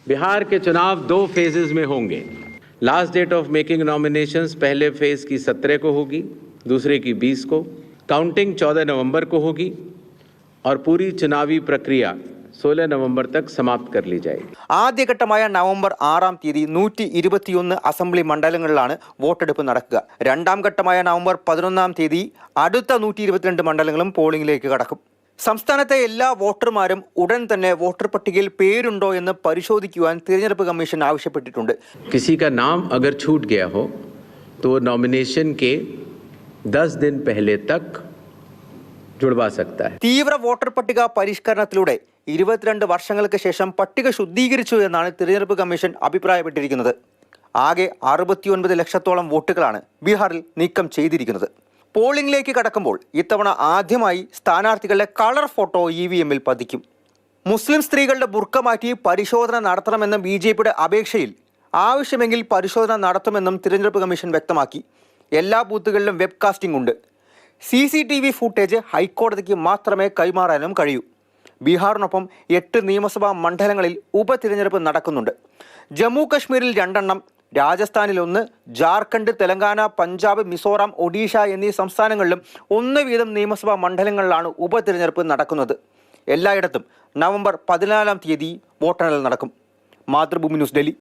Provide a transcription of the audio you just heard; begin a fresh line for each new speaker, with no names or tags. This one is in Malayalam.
बिहार के चुनाव 2 फेजेस में होंगे। Last date of making nominations पहले फेज की 17 को होगी, दूसरे की 20 को। काउंटिंग 14 नवंबर को होगी और पूरी चुनावी प्रक्रिया 16 नवंबर तक समाप्त कर ली जाएगी.
ആദ്യഘട്ടമായ നവംബർ 6-ാം തീയതി 121 അസംബ്ലി മണ്ഡലങ്ങളിലാണ് വോട്ടെടുപ്പ് നടക്കുക. രണ്ടാം ഘട്ടമായ നവംബർ 11-ാം തീയതി അടുത്ത 122 മണ്ഡലങ്ങളും പോളിംഗിലേക്ക് കടക്കും. സംസ്ഥാനത്തെ എല്ലാ വോട്ടർമാരും ഉടൻ തന്നെ വോട്ടർ പട്ടികയിൽ പേരുണ്ടോ എന്ന് പരിശോധിക്കുവാൻ തിരഞ്ഞെടുപ്പ് കമ്മീഷൻ ആവശ്യപ്പെട്ടിട്ടുണ്ട്.
किसी का नाम अगर छूट गया हो तो नॉमिनेशन के 10 दिन पहले तक जुड़वा सकता है.
തീവ്ര വോട്ടർ പട്ടിക പരിഷ്കരണത്തിലൂടെ 22 വർഷങ്ങൾക്ക് ശേഷം പട്ടിക ശുദ്ധീകരിച്ചു എന്നാണ് തിരഞ്ഞെടുപ്പ് കമ്മീഷൻ അഭിപ്രായപ്പെട്ടിരിക്കുന്നത്. ആകെ 69 ലക്ഷത്തോളം വോട്ടുകളാണ് ബീഹാറിൽ നീക്കം ചെയ്തിരിക്കുന്നത്. പോളിംഗിലേക്ക് കടക്കുമ്പോൾ ഇത്തവണ ആദ്യമായി സ്ഥാനാർത്ഥികളുടെ കളർ ഫോട്ടോ EVM-ൽ പതിക്കും. മുസ്ലിം സ്ത്രീകളുടെ ബുർക്ക മാറ്റി പരിശോധന നടത്തണമെന്ന BJPയുടെ അപേക്ഷയിൽ ആവശ്യമെങ്കിൽ പരിശോധന നടത്തുമെന്നും തിരഞ്ഞെടുപ്പ് കമ്മീഷൻ വ്യക്തമാക്കി. എല്ലാ ബൂത്തുകളിലും വെബ്കാസ്റ്റിംഗ് ഉണ്ട്. CCTV ഫുട്ടേജ് ഹൈക്കോടതിക്ക് മാത്രമേ കൈമാറാനും കഴിയൂ. ബീഹാറിനൊപ്പം 8 നിയമസഭാ മണ്ഡലങ്ങളിൽ ഉപതിരഞ്ഞെടുപ്പ് നടക്കുന്നുണ്ട്. ജമ്മു കശ്മീരിൽ 2 രാജസ്ഥാനിൽ 1, ജാർഖണ്ഡ്, തെലങ്കാന, പഞ്ചാബ്, മിസോറാം, ഒഡീഷ എന്നീ സംസ്ഥാനങ്ങളിലും 1 വീതം നിയമസഭാ മണ്ഡലങ്ങളിലാണ് ഉപതിരഞ്ഞെടുപ്പ് നടക്കുന്നത്. എല്ലായിടത്തും നവംബർ 14-ാം തീയതി വോട്ടെണ്ണൽ നടക്കും. മാതൃഭൂമി ന്യൂസ്, ഡൽഹി.